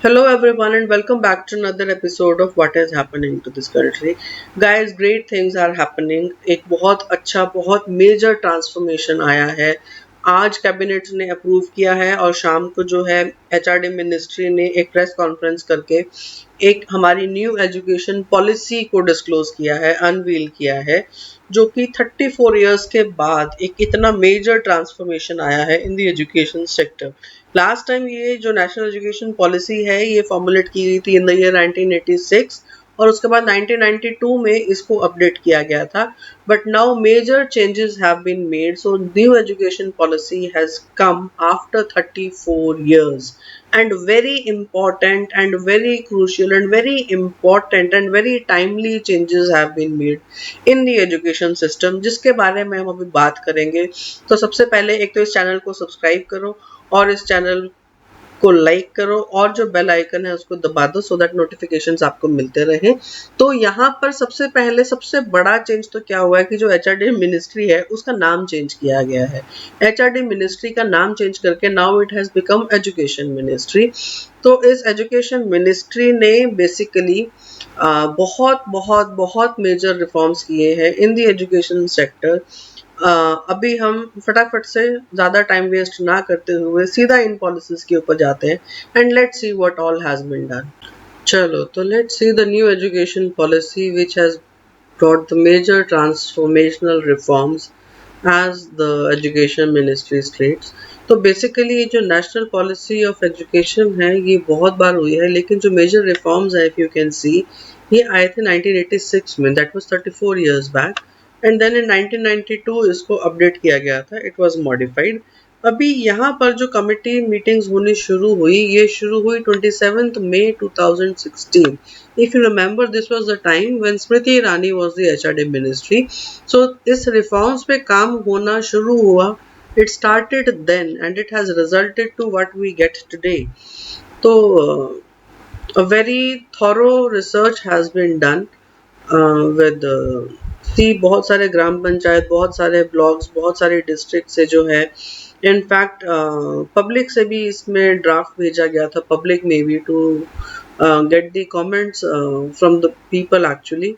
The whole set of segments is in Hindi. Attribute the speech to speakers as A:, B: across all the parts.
A: Hello everyone and welcome back to another episode of What is happening to this country. Guys, great things are happening. एक बहुत अच्छा बहुत मेजर ट्रांसफॉर्मेशन आया है. आज कैबिनेट ने अप्रूव किया है और शाम को जो है एचआरडी मिनिस्ट्री ने एक प्रेस कॉन्फ्रेंस करके एक हमारी न्यू एजुकेशन पॉलिसी को डिस्क्लोज किया है, अनवील किया है, जो कि 34 इयर्स के बाद एक इतना मेजर ट्रांसफॉर्मेशन आया है in the education sector. Last time ये जो नेशनल एजुकेशन पॉलिसी है ये फॉर्मुलेट की गई थी इन द ईयर 1986 और उसके बाद 1992 में इसको अपडेट किया गया था. But now major changes have been made, so new education policy has come after 34 years and very important and very crucial and very important and very timely changes have been made in the education system, जिसके बारे में हम अभी बात करेंगे. तो सबसे पहले एक तो इस चैनल को सब्सक्राइब करो और इस चैनल को लाइक करो और जो बेल आइकन है उसको दबा दो सो दैट नोटिफिकेशंस आपको मिलते रहे. तो यहाँ पर सबसे पहले सबसे बड़ा चेंज तो क्या हुआ है कि जो एचआरडी मिनिस्ट्री है उसका नाम चेंज किया गया है. एचआरडी मिनिस्ट्री का नाम चेंज करके now it has become education ministry. तो इस एजुकेशन मिनिस्ट्री ने बेसिकली बहुत बहुत बहुत मेजर रिफॉर्म्स किए हैं इन द एजुकेशन सेक्टर. अभी हम फटाफट से ज़्यादा टाइम वेस्ट ना करते हुए सीधा इन पॉलिसीज के ऊपर जाते हैं and let's see what all has been done. चलो तो let's see the new education policy which has brought the major transformational reforms as the education ministry states. तो बेसिकली ये जो नेशनल पॉलिसी ऑफ एजुकेशन है ये बहुत बार हुई है, लेकिन जो मेजर रिफॉर्म्स है इफ यू कैन सी ये आए थे 1986 में, that was 34 years back. And then in 1992 इसको अपडेट किया गया था, इट वाज मॉडिफाइड. अभी यहाँ पर जो कमिटी मीटिंग्स होनी शुरू हुई ये शुरू हुई 27 मई 2016. If you remember, this was the time when Smriti Irani was the HRD ministry. So इस reforms पे काम होना शुरू हुआ. It started then and it has resulted to what we get today. तो a very thorough research has been done with बहुत सारे ग्राम पंचायत, बहुत सारे ब्लॉक्स, बहुत सारे डिस्ट्रिक्ट से जो है इनफैक्ट पब्लिक से भी इसमें ड्राफ्ट भेजा गया था, पब्लिक में भी to get the comments from the people actually.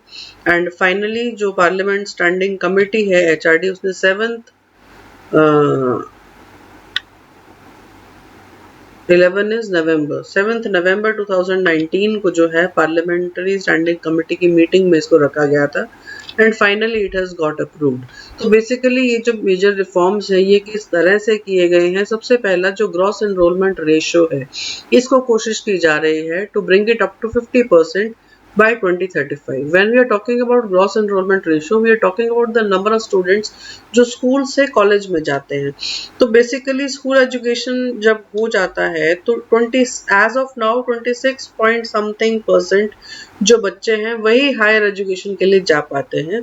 A: And finally जो पार्लियामेंट स्टैंडिंग कमेटी है एचआरडी उसने 7th नवंबर 2019 को जो है पार्लियामेंट्री स्टैंडिंग कमेटी की मीटिंग में इसको रखा गया था and finally it has got approved. तो बेसिकली ये जो मेजर रिफॉर्म्स है ये किस तरह से किए गए हैं. सबसे पहला जो ग्रॉस एनरोलमेंट रेशियो है इसको कोशिश की जा रही है to bring it up to 50% by 2035. When we are talking about gross enrollment ratio, we are talking about the number of students जो स्कूल से कॉलेज में जाते हैं. तो बेसिकली स्कूल एजुकेशन जब हो जाता है तो 20 as of now 26 point something percent जो बच्चे हैं वही हायर एजुकेशन के लिए जा पाते हैं.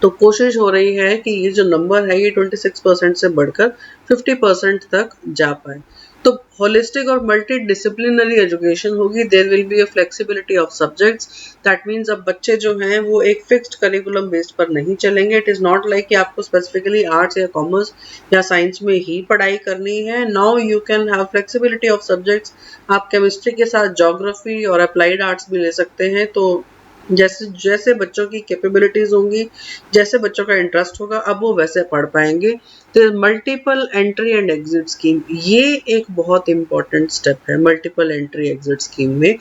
A: तो कोशिश हो रही है कि ये जो नंबर है ये 26% से बढ़कर 50% तक जा पाए. तो होलिस्टिक और मल्टी डिसिप्लिनरी एजुकेशन होगी. There will be a flexibility of subjects. That means अब बच्चे जो हैं वो एक फिक्स्ड करिकुलम बेस्ड पर नहीं चलेंगे. इट इज़ नॉट लाइक कि आपको स्पेसिफिकली आर्ट्स या कॉमर्स या साइंस में ही पढ़ाई करनी है. Now you can have flexibility of subjects. आप केमिस्ट्री के साथ ज्योग्राफी और अप्लाइड आर्ट्स भी ले सकते हैं. तो जैसे जैसे बच्चों की कैपेबिलिटीज होंगी, जैसे बच्चों का इंटरेस्ट होगा, अब वो वैसे पढ़ पाएंगे. तो multiple entry and exit scheme ये एक बहुत इंपॉर्टेंट स्टेप है मल्टीपल एंट्री एग्जिट स्कीम में.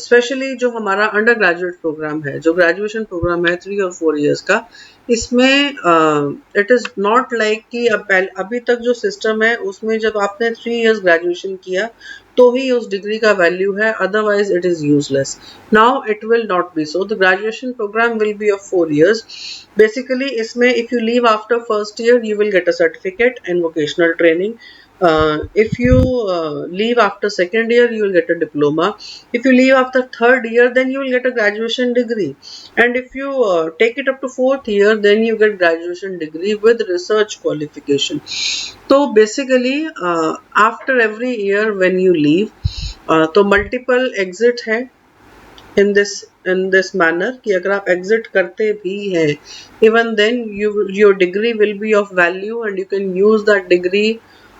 A: स्पेशली जो हमारा अंडर ग्रेजुएट प्रोग्राम है, जो ग्रेजुएशन प्रोग्राम है 3 और 4 इयर्स का, इसमें इट इज़ नॉट लाइक कि अभी तक जो सिस्टम है उसमें जब आपने 3 इयर्स ग्रेजुएशन किया तो ही उस डिग्री का वैल्यू है, otherwise it is useless. Now it will not be so. The graduation programme will be of 4 years. Basically इसमें if you leave after first year you will get a certificate in vocational training. If you leave after second year you will get a diploma. If you leave after third year then you will get a graduation degree. And if you take it up to fourth year then you get graduation degree with research qualification. तो basically after every year when you leave तो multiple exit है in this manner कि अगर आप exit करते भी हैं even then your degree will be of value and you can use that degree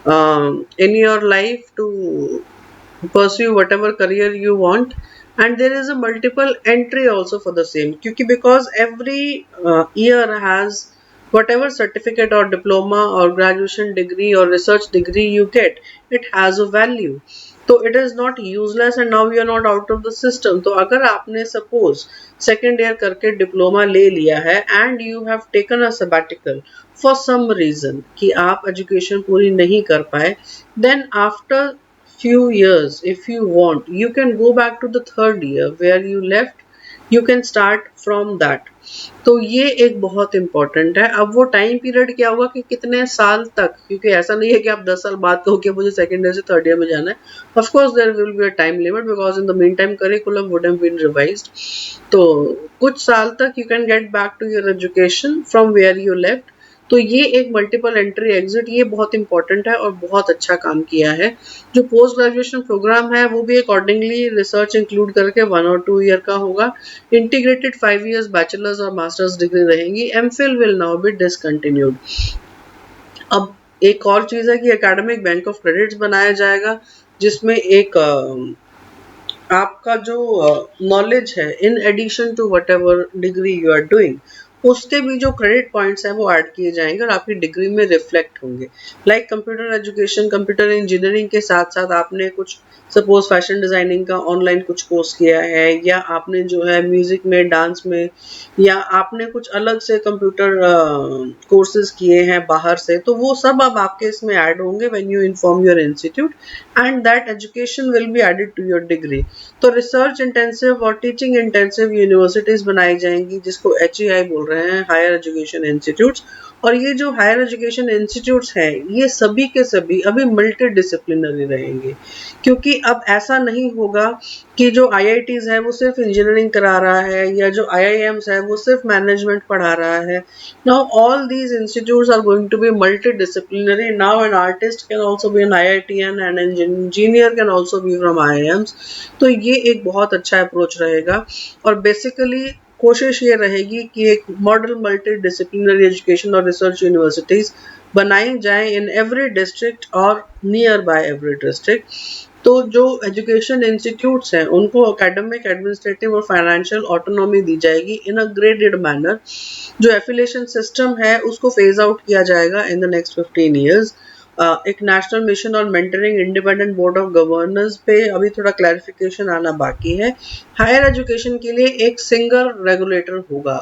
A: in your life to pursue whatever career you want, and there is a multiple entry also for the same, क्योंकि because every year has whatever certificate or diploma or graduation degree or research degree you get, it has a value. तो it is not useless and now you are not out of the system. तो अगर आपने suppose second year करके diploma ले लिया है and you have taken a sabbatical for some reason कि आप education पूरी नहीं कर पाए, then after few years, if you want, you can go back to the third year where you left. You can start from that. तो ये एक बहुत इम्पोर्टेंट है. अब वो टाइम पीरियड क्या होगा कि कितने साल तक, क्योंकि ऐसा नहीं है कि आप 10 साल बाद कहो कि मुझे सेकेंड ईयर से थर्ड ईयर में जाना है. Of course there will be a time limit because in the mean time curriculum would have been revised. तो कुछ साल तक you can get back to your education from where you left. तो ये एक मल्टीपल एंट्री एग्जिट, ये बहुत इंपॉर्टेंट है और बहुत अच्छा काम किया है. जो पोस्ट ग्रेजुएशन प्रोग्राम है वो भी अकॉर्डिंगली रिसर्च इंक्लूड करके 1 और 2 ईयर का होगा. इंटीग्रेटेड 5 years बैचलर्स और मास्टर्स डिग्री रहेंगी. MPhil will now be discontinued. अब एक और चीज है कि एकेडमिक बैंक ऑफ क्रेडिट्स बनाया जाएगा, जिसमें एक आपका जो नॉलेज है in addition to whatever degree you are doing, उसके भी जो क्रेडिट पॉइंट्स हैं वो ऐड किए जाएंगे और आपकी डिग्री में रिफ्लेक्ट होंगे. Like computer education, computer engineering के साथ साथ आपने कुछ सपोज फैशन डिजाइनिंग का ऑनलाइन कुछ कोर्स किया है, या आपने जो है म्यूजिक में, डांस में, या आपने कुछ अलग से कंप्यूटर कोर्सेज किए हैं बाहर से, तो वो सब अब आपके इसमें ऐड होंगे when you inform your institute and that education will be added to your degree. तो रिसर्च इंटेंसिव और टीचिंग इंटेंसिव यूनिवर्सिटीज बनाई जाएंगी, जिसको HEI बोल रहे हैं, हायर एजुकेशन इंस्टीट्यूट्स. और ये जो हायर एजुकेशन इंस्टीट्यूट्स हैं ये सभी के सभी अभी मल्टी डिसिप्लिनरी रहेंगे, क्योंकि अब ऐसा नहीं होगा कि जो IITs है वो सिर्फ इंजीनियरिंग करा रहा है, या जो IIMs है वो सिर्फ मैनेजमेंट पढ़ा रहा है. Now all these institutes are going to be multi disciplinary. Now an artist can also be an IITian and an engineer can also be from IIMs. तो ये एक बहुत अच्छा अप्रोच रहेगा. और बेसिकली कोशिश ये रहेगी कि एक मॉडल मल्टी डिसिप्लिनरी एजुकेशन और रिसर्च यूनिवर्सिटीज बनाई जाए इन एवरी डिस्ट्रिक्ट और नियर बाय एवरी डिस्ट्रिक्ट. तो जो एजुकेशन इंस्टीट्यूट्स हैं उनको एकेडमिक, एडमिनिस्ट्रेटिव और फाइनेंशियल ऑटोनॉमी दी जाएगी इन अ ग्रेडेड मैनर. जो एफिलिएशन सिस्टम है उसको फेज आउट किया जाएगा इन द नेक्स्ट 15 years. एक नेशनल मिशन और mentoring independent board of governors पे अभी थोड़ा क्लैरिफिकेशन आना बाकी है. हायर एजुकेशन के लिए एक सिंगल रेगुलेटर होगा.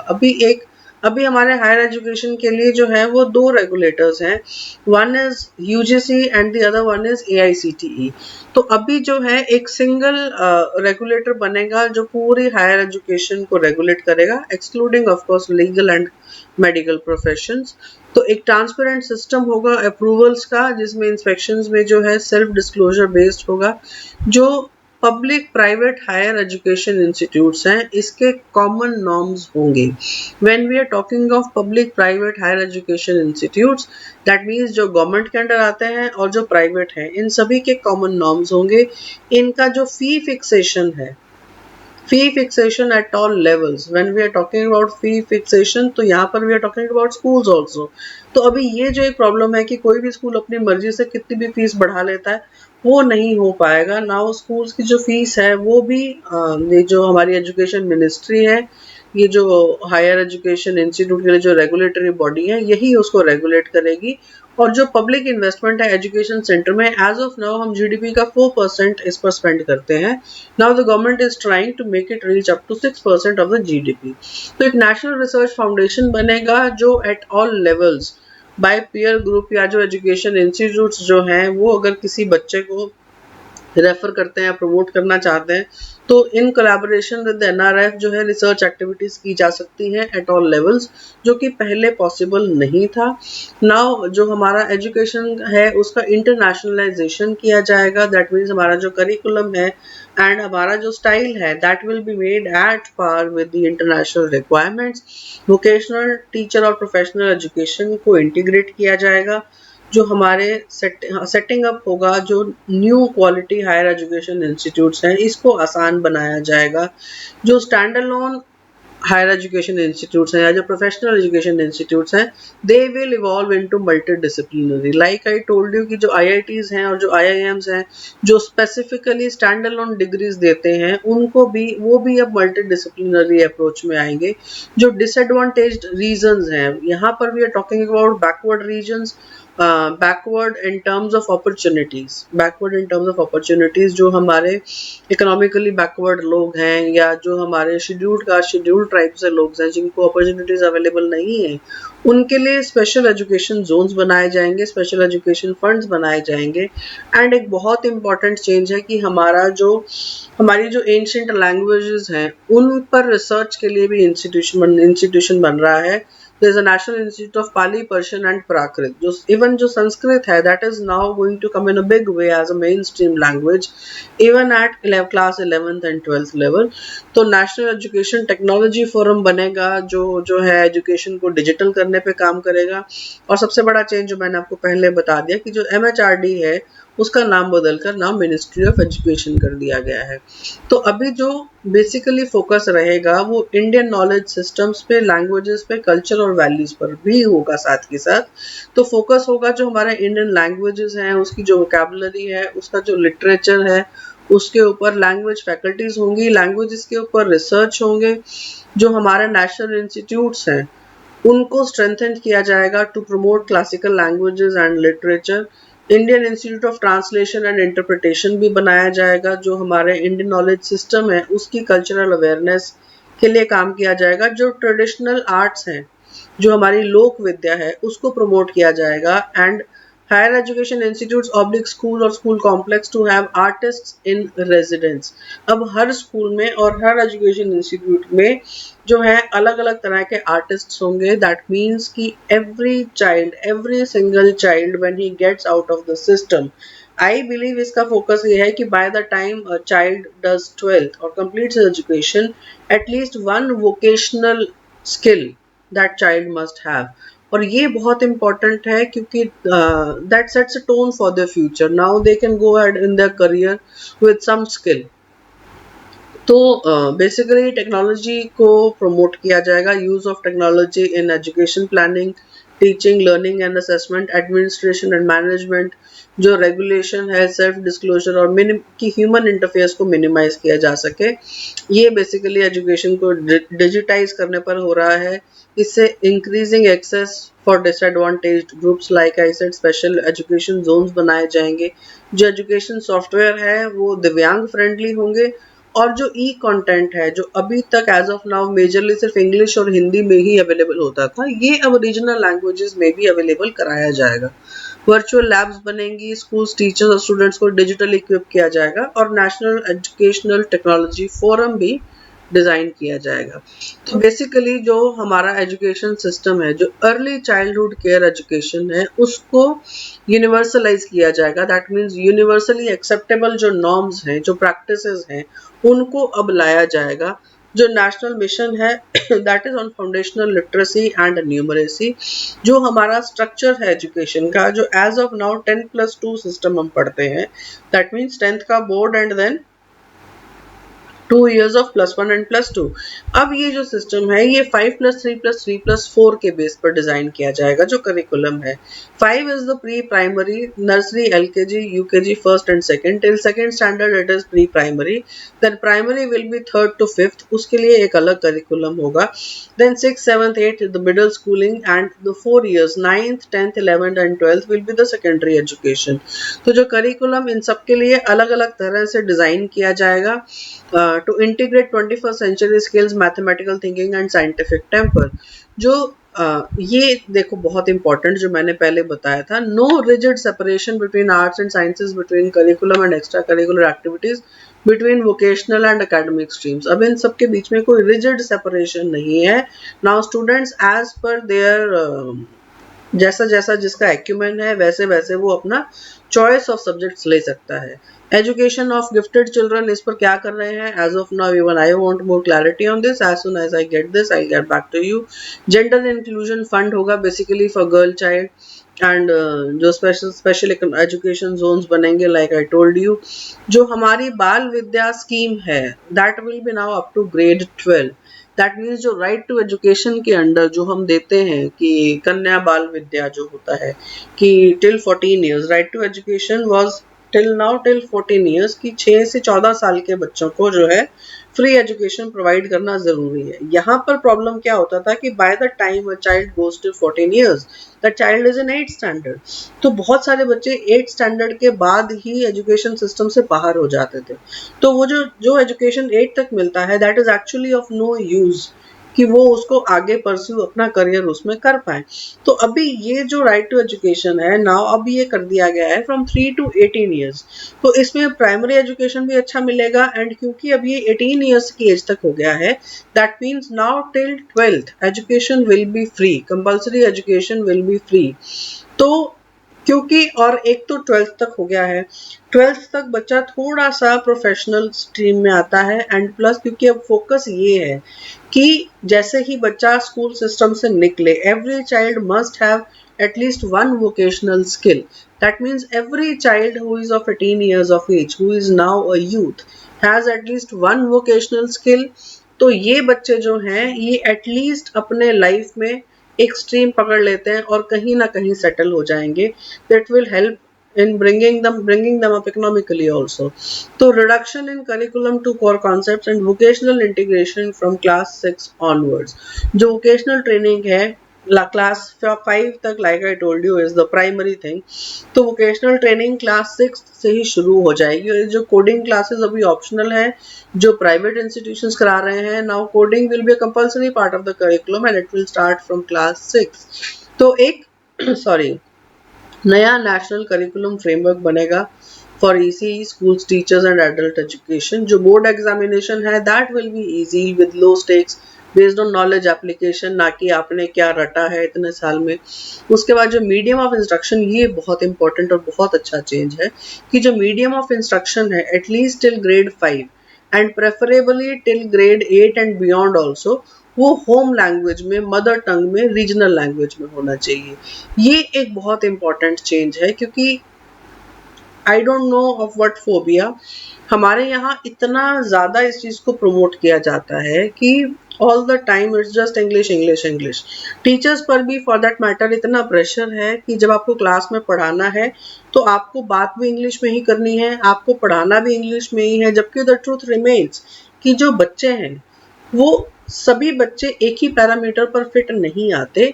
A: अभी हमारे हायर एजुकेशन के लिए जो है वो 2 रेगुलेटर्स हैं. One is UGC and the other one is AICTE. तो अभी जो है एक सिंगल रेगुलेटर बनेगा जो पूरी हायर एजुकेशन को रेगुलेट करेगा, excluding of course legal and medical professions. तो एक ट्रांसपेरेंट सिस्टम होगा अप्रूवल्स का, जिसमें इंस्पेक्शंस में जो है सेल्फ डिस्क्लोजर बेस्ड होगा. जो public private higher education institutes हैं इसके कॉमन नॉर्म्स होंगे. When we are talking of public private higher education institutes, that means जो गवर्नमेंट के अंडर आते हैं और जो प्राइवेट हैं, इन सभी के कॉमन नॉर्म्स होंगे. इनका जो फी फिक्सेशन है, fee fixation at all levels, when we are talking about fee fixation, तो यहाँ पर we are talking about schools also. तो अभी ये जो एक प्रॉब्लम है कि कोई भी स्कूल अपनी मर्जी से कितनी भी फीस बढ़ा लेता है, वो नहीं हो पाएगा. नाउ स्कूल्स की जो फीस है वो भी ये जो हमारी एजुकेशन मिनिस्ट्री है, ये जो हायर एजुकेशन इंस्टीट्यूट के लिए जो रेगुलेटरी बॉडी है, यही उसको रेगुलेट करेगी. और जो पब्लिक इन्वेस्टमेंट है एजुकेशन सेंटर में, एज ऑफ नाउ हम GDP का 4% इस पर स्पेंड करते हैं. Now the government is trying to make it reach up to 6% of the GDP. तो एक नेशनल रिसर्च फाउंडेशन बनेगा जो at all levels by peer group या जो एजुकेशन इंस्टीट्यूट्स जो हैं वो अगर किसी बच्चे को रेफर करते हैं, प्रमोट करना चाहते हैं, तो इन कोलैबोरेशन विद NRF जो है रिसर्च एक्टिविटीज की जा सकती हैं एट ऑल लेवल्स, जो कि पहले पॉसिबल नहीं था. नाउ जो हमारा एजुकेशन है उसका इंटरनेशनलाइजेशन किया जाएगा. दैट मीन्स हमारा जो करिकुलम है एंड हमारा जो स्टाइल है that will be made at par with the international requirements. Vocational, teacher और प्रोफेशनल एजुकेशन को इंटीग्रेट किया जाएगा. जो हमारे सेटिंग अप होगा, जो new quality higher education institutes हैं, इसको आसान बनाया जाएगा. जो stand alone higher education institutes हैं या जो प्रोफेशनल एजुकेशन इंस्टीट्यूट्स हैं, they will evolve into multi disciplinary. Like I told you कि जो आईआईटीज हैं और जो आईआईएम्स हैं जो स्पेसिफिकली स्टैंड अलोन डिग्रीज देते हैं, उनको भी वो भी अब मल्टी डिसिप्लिनरी अप्रोच में आएंगे। जो डिसएडवांटेज्ड रीजंस हैं, यहाँ पर we are talking about backward regions, backward in terms of opportunities, backward in terms of opportunities. जो हमारे इकोनॉमिकली बैकवर्ड लोग हैं या जो हमारे शेड्यूल्ड कास्ट शेड्यूल्ड ट्राइब से लोग हैं जिनको अपॉर्चुनिटीज अवेलेबल नहीं है, उनके लिए स्पेशल एजुकेशन जोन्स बनाए जाएंगे, स्पेशल एजुकेशन फंड्स बनाए जाएंगे। एंड एक बहुत इंपॉर्टेंट चेंज है कि हमारी जो एंशिएंट लैंग्वेजेस हैं उन पर रिसर्च के लिए भी इंस्टीट्यूशन बन रहा है। There is a National Institute of Pali, Persian and Prakrit. जो संस्कृत है, that is now going to come in a big way as a mainstream language, even at class 11th and 12th level. तो नेशनल एजुकेशन टेक्नोलॉजी फोरम बनेगा जो है एजुकेशन को डिजिटल करने पे काम करेगा। और सबसे बड़ा चेंज जो मैंने आपको पहले बता दिया कि जो MHRD है उसका नाम बदलकर नाम मिनिस्ट्री ऑफ एजुकेशन कर दिया गया है। तो अभी जो बेसिकली फोकस रहेगा वो इंडियन नॉलेज सिस्टम्स पे, लैंग्वेजेस पे, कल्चर और वैल्यूज पर भी होगा साथ के साथ। तो फोकस होगा जो हमारे इंडियन लैंग्वेजेस हैं उसकी जो वोकैबुलरी है, उसका जो लिटरेचर है उसके ऊपर, लैंग्वेज फैकल्टीज होंगी, लैंग्वेजेस के ऊपर रिसर्च होंगे। जो हमारे नेशनल इंस्टीट्यूट्स हैं उनको स्ट्रेंथन किया जाएगा to promote classical languages and literature. Indian institute of translation and interpretation भी बनाया जाएगा। जो हमारे इंडियन नॉलेज सिस्टम है उसकी कल्चरल अवेयरनेस के लिए काम किया जाएगा। जो ट्रेडिशनल आर्ट्स हैं, जो हमारी लोक विद्या है, उसको प्रमोट किया जाएगा। And higher education institutes oblique school और school complex to have artists in residence. अब हर स्कूल में और हर एजुकेशन इंस्टीट्यूट में जो है अलग अलग तरह के आर्टिस्ट्स होंगे। दैट मीन्स कि every single child when he gets out of the system, I believe इसका फोकस ये है कि by the time a child does 12th और completes education, at least one vocational skill that child must have. और ये बहुत इंपॉर्टेंट है क्योंकि that sets a tone for the future. Now they can go ahead in their career with some skill. तो बेसिकली टेक्नोलॉजी को प्रमोट किया जाएगा, use of technology in education planning, teaching, learning and assessment, administration and management. जो रेगुलेशन है, सेल्फ डिस्क्लोजर और कि ह्यूमन इंटरफेस को मिनिमाइज किया जा सके, ये बेसिकली एजुकेशन को डिजिटाइज करने पर हो रहा है। इससे increasing access for disadvantaged groups, like I said, special education zones बनाए जाएंगे। जो एजुकेशन सॉफ्टवेयर है वो दिव्यांग फ्रेंडली होंगे। और जो ई कंटेंट है जो अभी तक एज ऑफ नाउ मेजरली सिर्फ इंग्लिश और हिंदी में ही अवेलेबल होता था, ये अब रीजनल लैंग्वेजेस में भी अवेलेबल कराया जाएगा। वर्चुअल लैब्स बनेंगी, स्कूल्स, टीचर्स और स्टूडेंट्स को डिजिटल इक्विप किया जाएगा और नेशनल एजुकेशनल टेक्नोलॉजी फोरम भी डिजाइन किया जाएगा। तो बेसिकली जो हमारा एजुकेशन सिस्टम है, जो अर्ली चाइल्डहुड केयर एजुकेशन है, उसको यूनिवर्सलाइज किया जाएगा। दैट मीन्स यूनिवर्सली एक्सेप्टेबल जो नॉर्म्स हैं, जो प्रैक्टिसेस हैं, उनको अब लाया जाएगा। जो नेशनल मिशन है that is on foundational literacy and numeracy. जो हमारा स्ट्रक्चर है एजुकेशन का, जो एज ऑफ नाउ 10+2 सिस्टम हम पढ़ते हैं, दैट मीन्स 10th का board and then 2 years of +1 and +2। अब ये जो सिस्टम है ये 5+3+3+4 के बेस पर डिजाइन किया जाएगा। जो करिकुलम है, 5 is the pre primary, nursery, LKG, UKG, first and second, till second standard it is pre primary. Then primary will be 3rd to 5th, उसके लिए एक अलग करिकुलम होगा। Then 6th, 7th, 8th the middle schooling and the 4 years 9th, 10th, 11th and 12th will be the secondary education. तो जो करिकुलम इन सब के लिए अलग अलग तरह से डिजाइन किया जाएगा to integrate 21st century skills, mathematical thinking and scientific temper। जो ये देखो बहुत इंपॉर्टेंट जो मैंने पहले बताया था, no rigid separation between arts and sciences, between curriculum and extra curricular activities, between vocational and academic streams. अब इन सब के बीच में कोई रिजिड सेपरेशन नहीं है। Now students as per their जैसा जैसा जिसका एक्यूमेंट है वैसे वैसे वो अपना चॉइस ऑफ सब्जेक्ट्स ले सकता है। एजुकेशन ऑफ गिफ्टेड चिल्ड्रन, इस पर क्या कर रहे हैं as of now, even I want more clarity on this. As soon as I get this I get back to you. Gender inclusion fund होगा basically for girl child and जो स्पेशल एजुकेशन जोन्स बनेंगे लाइक आई टोल्ड यू। जो हमारी बाल विद्या स्कीम है that will be now up to grade 12। That means जो राइट टू एजुकेशन के अंडर जो हम देते हैं कि कन्या बाल विद्या जो होता है कि till 14 years, right to education was till now till 14 years, की 6 से 14 साल के बच्चों को जो है फ्री एजुकेशन प्रोवाइड करना जरूरी है। यहाँ पर प्रॉब्लम क्या होता था कि by the time a child goes to 14 years the child is in 8th standard, तो बहुत सारे बच्चे 8th स्टैंडर्ड के बाद ही एजुकेशन सिस्टम से बाहर हो जाते थे। तो वो जो जो एजुकेशन 8 तक मिलता है that is actually of no use कि वो उसको आगे परस्यू अपना करियर उसमें कर पाए। तो अभी ये जो राइट टू एजुकेशन है नाउ अब ये कर दिया गया है फ्रॉम 3 to 18 ईयर्स। तो इसमें प्राइमरी एजुकेशन भी अच्छा मिलेगा एंड क्योंकि अब ये 18 ईयर्स की एज तक हो गया है that means now till 12th education will B free, compulsory education will B free. तो क्योंकि और एक तो 12th तक हो गया है, 12th तक बच्चा थोड़ा सा प्रोफेशनल स्ट्रीम में आता है एंड प्लस क्योंकि अब फोकस ये है कि जैसे ही बच्चा स्कूल सिस्टम से निकले every child must have at least one vocational skill. That means every child who is of 18 years of age, who is now a youth, has at least one vocational skill. तो ये बच्चे जो हैं ये एटलीस्ट अपने लाइफ में एक स्ट्रीम पकड़ लेते हैं और कहीं ना कहीं सेटल हो जाएंगे। That will help in bringing them up economically also. So reduction in curriculum to core concepts and vocational integration from class 6 onwards. जो vocational training है क्लास 5 तक, like I told you, is the primary thing. तो वोकेशनल ट्रेनिंग क्लास 6 से ही शुरू हो जाएगी। जो कोडिंग क्लासेस अभी ऑप्शनल है जो प्राइवेट इंस्टीट्यूशंस करा रहे हैं, now coding will be a compulsory part of the curriculum and it will start from class 6। तो एक सॉरी नया नेशनल करिकुलम फ्रेमवर्क बनेगा for ECE schools teachers and adult education. जो बोर्ड एग्जामिनेशन है that will be easy with low stakes based on knowledge application, ना कि आपने क्या रटा है इतने साल में। उसके बाद जो मीडियम ऑफ इंस्ट्रक्शन, ये बहुत इंपॉर्टेंट और बहुत अच्छा चेंज है कि जो मीडियम ऑफ इंस्ट्रक्शन है at least till grade 5 and preferably till grade 8 and beyond also, वो होम लैंग्वेज में, मदर टंग में, रीजनल लैंग्वेज में होना चाहिए। ये एक बहुत इंपॉर्टेंट चेंज है क्योंकि I don't know of what phobia, हमारे यहाँ इतना ज़्यादा इस चीज़ को प्रमोट किया जाता है कि all the time it's just English English English. Teachers पर भी फॉर दैट मैटर इतना प्रेशर है कि जब आपको क्लास में पढ़ाना है तो आपको बात भी इंग्लिश में ही करनी है, आपको पढ़ाना भी इंग्लिश में ही है। जबकि द ट्रूथ रिमेन्स कि जो बच्चे हैं वो सभी बच्चे एक ही पैरामीटर पर फिट नहीं आते।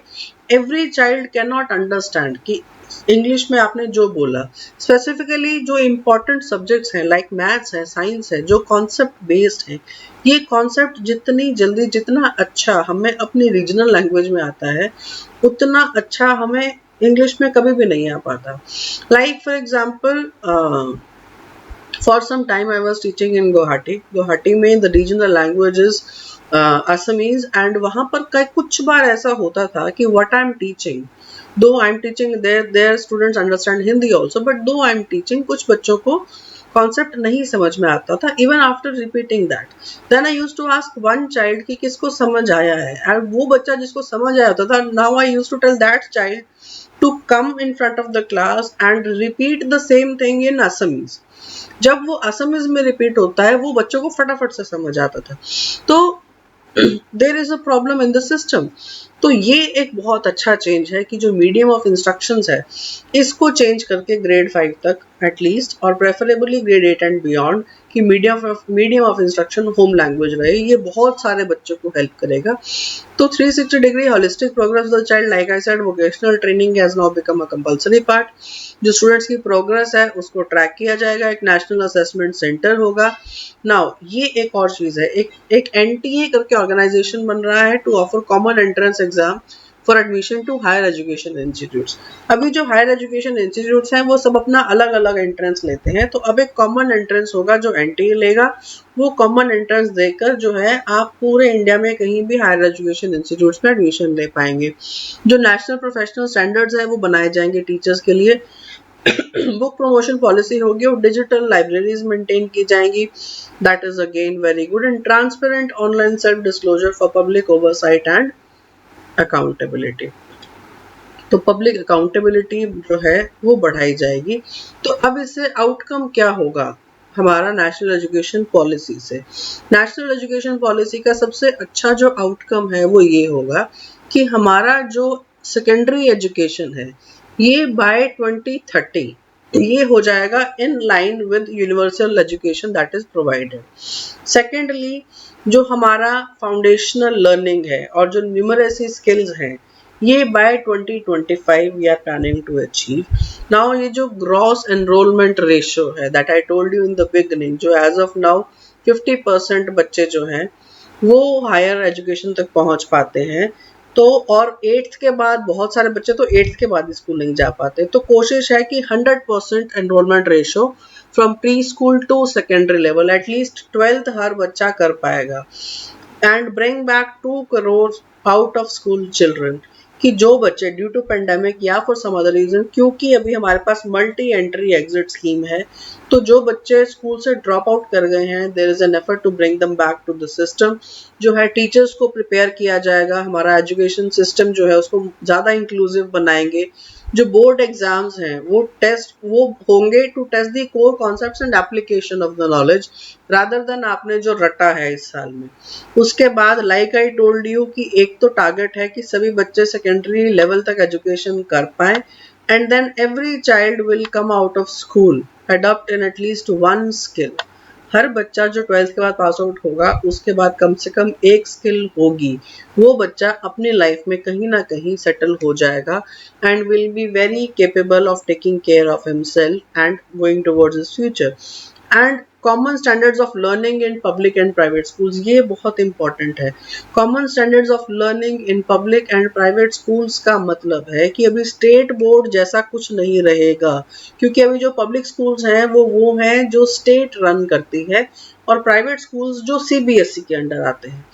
A: Every child can not understand कि इंग्लिश में आपने जो बोला, स्पेसिफिकली जो इम्पोर्टेंट सब्जेक्ट्स हैं लाइक मैथ्स है, साइंस है, जो कॉन्सेप्ट बेस्ड है, ये कॉन्सेप्ट जितनी जल्दी, जितना अच्छा हमें अपनी रीजनल लैंग्वेज में आता है उतना अच्छा हमें इंग्लिश में कभी भी नहीं आ पाता। Like for example for some time I was teaching in Guwahati में the regional language is Assamese and वहाँ पर कुछ बार ऐसा होता था कि what I am teaching, though I am teaching their students understand Hindi also, but though I am teaching कुछ बच्चों को कॉन्सेप्ट नहीं समझ में आता था। Even after repeating that then I used to ask one child कि किसको समझ आया है, एंड वो बच्चा जिसको समझ आया होता था, now I used to tell that child to come in front of the class and repeat the same thing in Assamese. जब वो असमीज में रिपीट होता है वो बच्चों को फटाफट से समझ आता था। तो there is a problem in the system. तो ये एक बहुत अच्छा चेंज है कि जो मीडियम ऑफ इंस्ट्रक्शंस है इसको चेंज करके ग्रेड 5 तक एटलीस्ट, और प्रेफरेबली ग्रेड 8 एंड बियॉन्ड कि medium of instruction home language रहे। ये बहुत सारे बच्चों को हेल्प करेगा। तो 360 degree holistic progress of the child, like I said, vocational training has now become a compulsory part. जो स्टूडेंट्स की प्रोग्रेस है उसको ट्रैक किया जाएगा, एक नेशनल असेसमेंट सेंटर होगा। नाउ ये एक और चीज है, एक एनटीए करके ऑर्गेनाइजेशन बन रहा है to offer common entrance exam for admission to higher education institutes. अभी जो हायर एजुकेशन इंस्टीट्यूट्स हैं वो सब अपना अलग अलग एंट्रेंस लेते हैं, तो अब एक कॉमन एंट्रेंस होगा जो एनटीए लेगा। वो कॉमन एंट्रेंस देकर जो है आप पूरे इंडिया में कहीं भी हायर एजुकेशन इंस्टीट्यूट्स में एडमिशन ले पाएंगे। जो नेशनल प्रोफेशनल स्टैंडर्ड्स है वो बनाए जाएंगे टीचर्स के लिए। बुक प्रमोशन पॉलिसी होगी और डिजिटल लाइब्रेरीज मेंटेन की जाएंगी, that is again very good. And transparent online self disclosure for public oversight and accountability. तो पब्लिक अकाउंटेबिलिटी जो है वो बढ़ाई जाएगी। तो अब इससे आउटकम क्या होगा हमारा नेशनल एजुकेशन पॉलिसी से। नेशनल एजुकेशन पॉलिसी का सबसे अच्छा जो आउटकम है वो ये होगा कि हमारा जो सेकेंडरी एजुकेशन है ये बाय 2030 ये हो जाएगा in line with universal education that is provided. Secondly, जो हमारा फाउंडेशनल लर्निंग है और जो न्यूमरेसी स्किल्स हैं ये by 2025 we are planning to achieve. Now ये जो ग्रॉस एनरोलमेंट रेशियो है that I told you in the beginning, जो एज ऑफ नाउ 50% बच्चे जो हैं वो हायर एजुकेशन तक पहुंच पाते हैं, तो और 8th के बाद बहुत सारे बच्चे तो 8th के बाद स्कूल नहीं जा पाते, तो कोशिश है कि 100% enrolment ratio from pre school to secondary level at least 12th हर बच्चा कर पाएगा। And bring back 2 crore out of school children, कि जो बच्चे ड्यू टू पेंडेमिक या फॉर सम अदर रीजन, क्योंकि अभी हमारे पास मल्टी एंट्री एग्जिट स्कीम है, तो जो बच्चे स्कूल से ड्रॉप आउट कर गए हैं there is an effort to bring them back to the system. जो है टीचर्स को प्रिपेयर किया जाएगा, हमारा एजुकेशन सिस्टम जो है उसको ज़्यादा इंक्लूसिव बनाएंगे। जो बोर्ड एग्जाम्स हैं वो होंगे to test the core concepts and application of the knowledge rather than आपने जो रटा है इस साल में। उसके बाद लाइक आई टोल्ड यू कि एक तो टारगेट है कि सभी बच्चे सेकेंडरी लेवल तक एजुकेशन कर पाए, and then every child will come out of school adopt in at least one skill. हर बच्चा जो 12th के बाद पास आउट होगा उसके बाद कम से कम एक स्किल होगी, वो बच्चा अपनी लाइफ में कहीं ना कहीं सेटल हो जाएगा and will be very capable of taking care of himself and going towards his future. And common standards of learning in public and private schools, ये बहुत इंपॉर्टेंट है। Common standards of learning in public and private schools का मतलब है कि अभी स्टेट बोर्ड जैसा कुछ नहीं रहेगा, क्योंकि अभी जो पब्लिक स्कूल्स हैं वो हैं जो स्टेट रन करती है और प्राइवेट स्कूल्स जो सीबीएसई के अंडर आते हैं।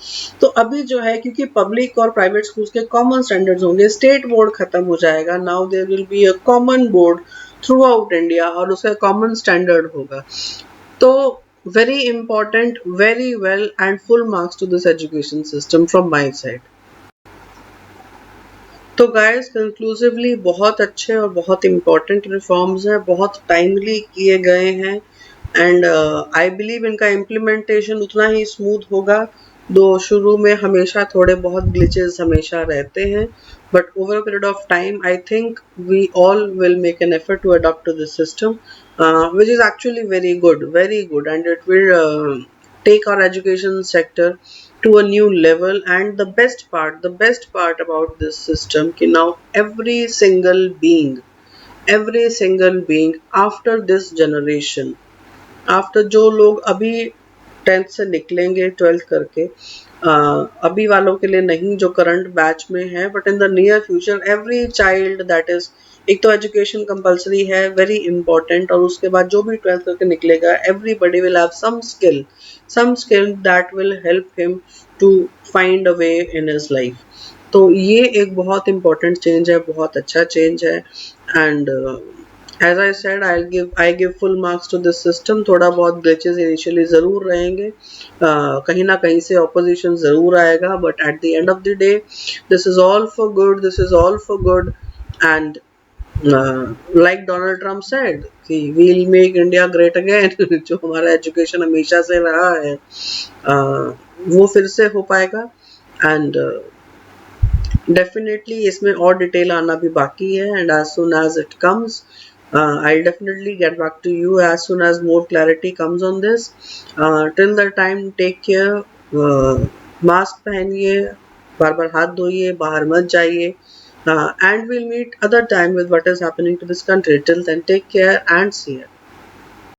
A: तो अभी जो है क्योंकि पब्लिक और प्राइवेट स्कूल्स के कॉमन स्टैंडर्ड्स होंगे, स्टेट बोर्ड खत्म हो जाएगा, now there will be a common board throughout India और उसका कॉमन स्टैंडर्ड होगा। तो very important, very well and full marks to this education system from my side. तो गाइस कंक्लूसिवली बहुत अच्छे और बहुत इम्पोर्टेंट रिफॉर्म्स हैं, बहुत टाइमली किए गए हैं एंड आई बिलीव इनका इम्प्लीमेंटेशन उतना ही स्मूथ होगा, दो शुरू में हमेशा थोड़े बहुत ग्लिचेस हमेशा रहते हैं, but over a period of time I think we all will make an effort to adapt to this system, which is actually very good, and it will take our education sector to a new level. And the best part about this system कि now every single being after this generation, after जो लोग अभी 10th से निकलेंगे 12th करके, अभी वालों के लिए नहीं जो करंट बैच में है, but in the near future every child that is, एक तो एजुकेशन कंपलसरी है वेरी इंपॉर्टेंट, और उसके बाद जो भी 12th करके निकलेगा everybody will have some skill that will help him to find a way in his life. तो ये एक बहुत इंपॉर्टेंट चेंज है, बहुत अच्छा चेंज है and as I said I give full marks to this system. थोड़ा बहुत glitches initially ज़रूर रहेंगे, कहीं ना कहीं से opposition ज़रूर आएगा, but at the end of the day this is all for good and like Donald Trump said कि we'll make India great again जो हमारा education हमेशा से रहा है वो फिर से हो पाएगा and definitely इसमें और डिटेल आना भी बाकी है and as soon as it comes I'll definitely get back to you as soon as more clarity comes on this. Till that time take care, mask पहनिए, बार बार हाथ धोइए, बाहर मत जाइए, and we'll meet other time with what is happening to this country. Till then take care and see you.